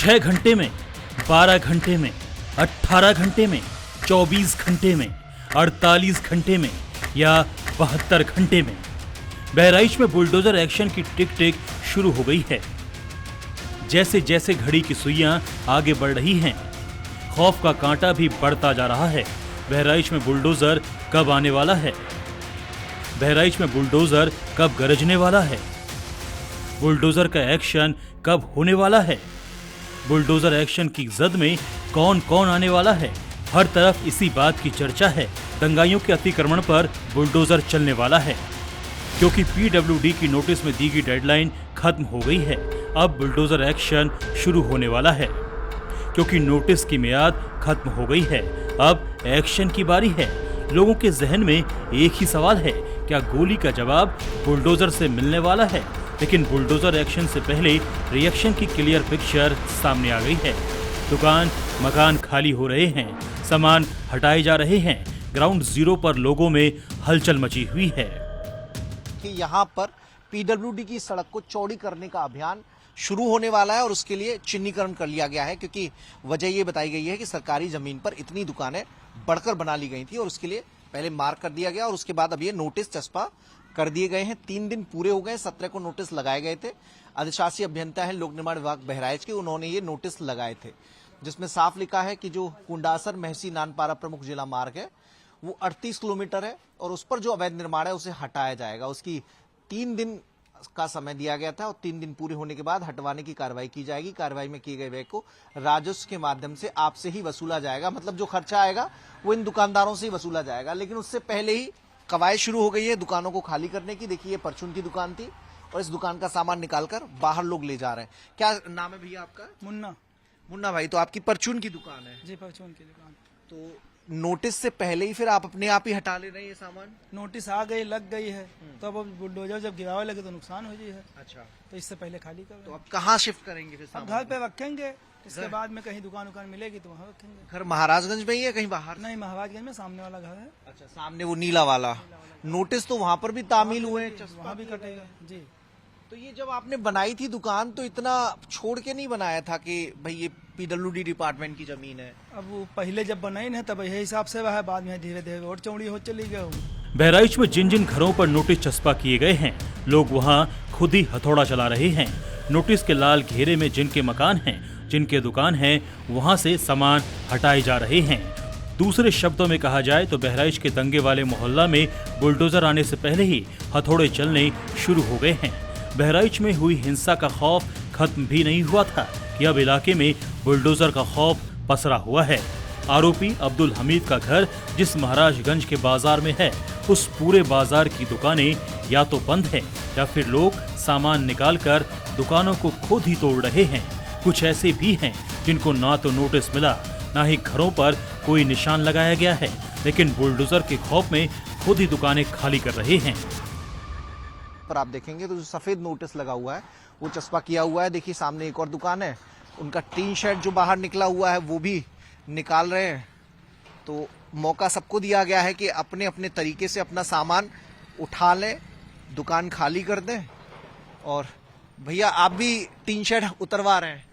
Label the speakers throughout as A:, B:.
A: 6 घंटे में, 12 घंटे में, 18 घंटे में, 24 घंटे में, 48 घंटे में या 72 घंटे में बहराइच में बुलडोजर एक्शन की टिक टिक शुरू हो गई है। जैसे जैसे घड़ी की सुइयां आगे बढ़ रही हैं, खौफ का कांटा भी बढ़ता जा रहा है। बहराइच में बुलडोजर कब आने वाला है? बहराइच में बुलडोजर कब गरजने वाला है? बुलडोजर का एक्शन कब होने वाला है? बुलडोजर एक्शन की जद में कौन कौन आने वाला है? हर तरफ इसी बात की चर्चा है। दंगाइयों के अतिक्रमण पर बुलडोजर चलने वाला है, क्योंकि पीडब्ल्यूडी की नोटिस में दी गई डेडलाइन खत्म हो गई है। अब बुलडोजर एक्शन शुरू होने वाला है, क्योंकि नोटिस की मियाद खत्म हो गई है। अब एक्शन की बारी है। लोगों के जहन में एक ही सवाल है, क्या गोली का जवाब बुलडोजर से मिलने वाला है? लेकिन बुलडोजर एक्शन से पहले रिएक्शन की क्लियर पिक्चर सामने आ गई है। दुकान मकान खाली हो रहे हैं, सामान हटाए जा रहे हैं। ग्राउंड जीरो पर लोगों में हलचल मची हुई है
B: कि यहाँ पर पीडब्ल्यूडी की सड़क को चौड़ी करने का अभियान शुरू होने वाला है और उसके लिए चिन्हीकरण कर लिया गया है, क्योंकि वजह ये बताई गई है कि सरकारी जमीन पर इतनी दुकानें बढ़कर बना ली गई थी और उसके लिए पहले मार्क कर दिया गया और उसके बाद अब ये नोटिस चस्पा कर दिए गए हैं। 3 दिन पूरे हो गए, 17 को नोटिस लगाए गए थे। अधिशासी अभियंता है लोक निर्माण विभाग बहराइच के, उन्होंने ये नोटिस लगाए थे, जिसमें साफ लिखा है कि जो कुंडासर महसी नानपारा प्रमुख जिला मार्ग है वो 38 किलोमीटर है और उस पर जो अवैध निर्माण है उसे हटाया जाएगा। उसकी 3 दिन का समय दिया गया था और 3 दिन पूरे होने के बाद हटवाने की कार्रवाई की जाएगी। कार्रवाई में किए गए व्यय को राजस्व के माध्यम से आपसे ही वसूला जाएगा, मतलब जो खर्चा आएगा वो इन दुकानदारों से ही वसूला जाएगा। लेकिन उससे पहले ही कवायद शुरू हो गई है दुकानों को खाली करने की। देखिए ये परचून की दुकान थी और इस दुकान का सामान निकालकर बाहर लोग ले जा रहे हैं। क्या नाम है भैया आपका?
C: मुन्ना।
B: मुन्ना भाई, तो आपकी परचून की दुकान है?
C: जी, परचून की दुकान।
B: तो नोटिस से पहले ही फिर आप अपने आप ही हटा ले रहे हैं ये सामान?
C: नोटिस आ गई, लग गई है, तो अब बुलडोजर जब गिरावे लगे तो नुकसान हो जाए है।
B: अच्छा,
C: तो इससे पहले खाली कर
B: तो अब कहाँ शिफ्ट करेंगे फिर
C: अब
B: सामान?
C: घर पे रखेंगे, इसके बाद में कहीं दुकान मिलेगी तो वहाँ रखेंगे।
B: घर महाराजगंज में ही है कहीं बाहर?
C: नहीं, महाराजगंज में सामने वाला घर है।
B: अच्छा, सामने वो नीला वाला। नोटिस तो वहाँ पर भी तामील हुए हैं,
C: वहाँ भी कटेगा जी।
B: तो ये जब आपने बनाई थी दुकान तो इतना छोड़ के नहीं बनाया था कि भाई ये पीडब्ल्यूडी डिपार्टमेंट की जमीन है?
C: अब वो पहले जब बनाई ना तब यही हिसाब से रहा, बाद में धीरे धीरे और चौड़ी हो चली गई।
A: बहराइच में जिन जिन घरों पर नोटिस चस्पा किए गए हैं, लोग वहां खुद ही हथौड़ा चला रहे हैं। नोटिस के लाल घेरे में जिनके मकान हैं, जिनके दुकान हैं, वहां से सामान हटाए जा रहे हैं। दूसरे शब्दों में कहा जाए तो बहराइच के दंगे वाले मोहल्ला में बुलडोजर आने से पहले ही हथौड़े चलने शुरू हो गए हैं। बहराइच में हुई हिंसा का खौफ खत्म भी नहीं हुआ था कि अब इलाके में बुलडोजर का खौफ पसरा हुआ है। आरोपी अब्दुल हमीद का घर जिस महाराजगंज के बाजार में है, उस पूरे बाजार की दुकानें या तो बंद है या फिर लोग सामान निकालकर दुकानों को खुद ही तोड़ रहे हैं। कुछ ऐसे भी हैं जिनको ना तो नोटिस मिला, ना ही घरों पर कोई निशान लगाया गया है, लेकिन बुलडोजर के खौफ में खुद ही दुकानें खाली कर रहे हैं।
B: पर आप देखेंगे तो जो सफेद नोटिस लगा हुआ है वो चस्पा किया हुआ है। देखिए सामने एक और दुकान है, उनका टीन शेड जो बाहर निकला हुआ है वो भी निकाल रहे हैं। तो मौका सबको दिया गया है कि अपने अपने तरीके से अपना सामान उठा लें, दुकान खाली कर दें। और भैया आप भी टीन शेड उतरवा रहे हैं?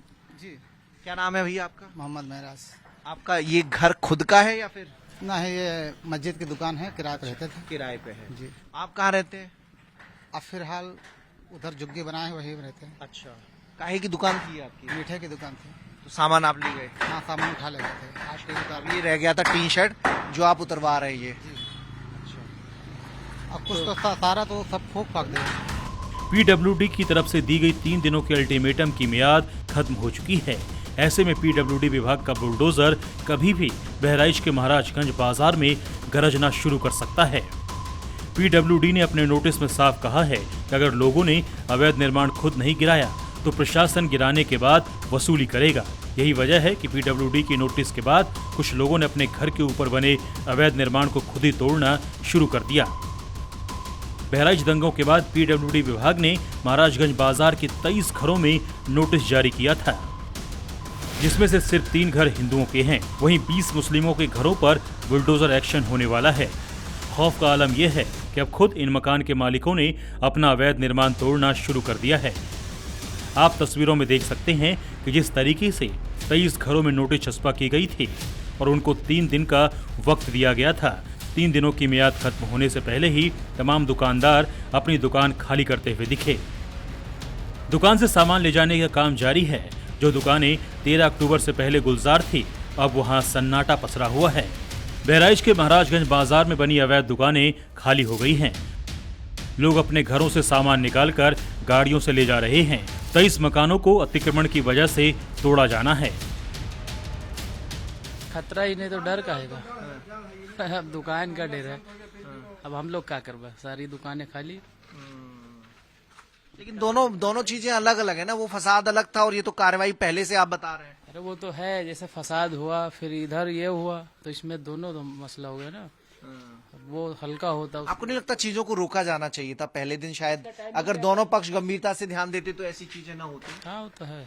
C: जी।
B: क्या नाम है भैया आपका?
C: मोहम्मद महराज।
B: आपका ये घर खुद का है या फिर?
C: ना है, ये मस्जिद की दुकान है, किराए पे रहते थे।
B: किराए पे है
C: जी।
B: आप कहाँ रहते हैं?
C: अब फिलहाल उधर जुग्गी बनाए वही रहते हैं।
B: अच्छा, काहे की दुकान थी आपकी?
C: मीठे की दुकान थी।
B: तो सामान आप ले गए?
C: हाँ, सामान उठा ले गए थे। आज टीवी उतार
B: ये रह गया था टीन शेड जो आप उतरवा रहे हैं ये?
C: अब कुछ तो सारा तो सब फूक फाक दिया।
A: पीडब्ल्यूडी की तरफ से दी गई 3 दिनों के अल्टीमेटम की मियाद खत्म हो चुकी है। ऐसे में पीडब्ल्यूडी विभाग का बुलडोजर कभी भी बहराइच के महाराजगंज बाजार में गरजना शुरू कर सकता है। पीडब्ल्यूडी ने अपने नोटिस में साफ कहा है कि अगर लोगों ने अवैध निर्माण खुद नहीं गिराया तो प्रशासन गिराने के बाद वसूली करेगा। यही वजह है कि पीडब्ल्यूडी की नोटिस के बाद कुछ लोगों ने अपने घर के ऊपर बने अवैध निर्माण को खुद ही तोड़ना शुरू कर दिया। बहराइच दंगों के बाद पीडब्ल्यूडी विभाग ने महाराजगंज बाजार के 23 घरों में नोटिस जारी किया था, जिसमें से सिर्फ 3 घर हिंदुओं के हैं। वहीं 20 मुस्लिमों के घरों पर बुलडोजर एक्शन होने वाला है। खौफ का आलम यह है कि अब खुद इन मकान के मालिकों ने अपना अवैध निर्माण तोड़ना शुरू कर दिया है। आप तस्वीरों में देख सकते हैं कि जिस तरीके से 23 घरों में नोटिस छपा की गई थी और उनको 3 दिन का वक्त दिया गया था। 3 दिनों की मियाद खत्म होने से पहले ही तमाम दुकानदार अपनी दुकान खाली करते हुए दिखे। दुकान से सामान ले जाने का काम जारी है। जो दुकानें 13 अक्टूबर से पहले गुलजार थी, अब वहां सन्नाटा पसरा हुआ है। बहराइच के महाराजगंज बाजार में बनी अवैध दुकानें खाली हो गई हैं। लोग अपने घरों से सामान निकालकर गाड़ियों से ले जा रहे हैं। 23 मकानों को अतिक्रमण की वजह से तोड़ा जाना है।
D: खतरा ही नहीं तो डर काहेगा। अब दुकान का डर है, अब हम लोग क्या करबे, सारी दुकानें खाली।
B: लेकिन दोनों चीजें अलग अलग है ना, वो फसाद अलग था और ये तो कार्रवाई पहले से आप बता रहे हैं।
D: अरे वो तो है, जैसे फसाद हुआ फिर इधर ये हुआ, तो इसमें दोनों मसला हो गया ना। वो हल्का होता।
B: आपको नहीं लगता चीजों को रोका जाना चाहिए था पहले दिन? शायद अगर दोनों पक्ष गंभीरता से ध्यान देते तो ऐसी चीजें ना होती।
D: हाँ वो तो है।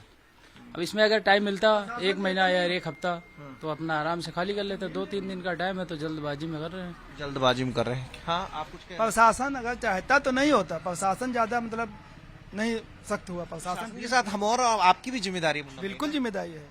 D: अब इसमें अगर टाइम मिलता 1 महीना या 1 हफ्ता तो अपना आराम से खाली कर लेते। 2-3 दिन का टाइम है तो जल्दबाजी में कर रहे हैं।
B: जल्दबाजी में कर रहे हैं। हाँ, आप कुछ कह रहे हैं?
C: प्रशासन अगर चाहता तो नहीं होता, प्रशासन ज्यादा मतलब नहीं सख्त हुआ। प्रशासन
B: के साथ हम और आपकी भी जिम्मेदारी है।
C: बिल्कुल जिम्मेदारी है।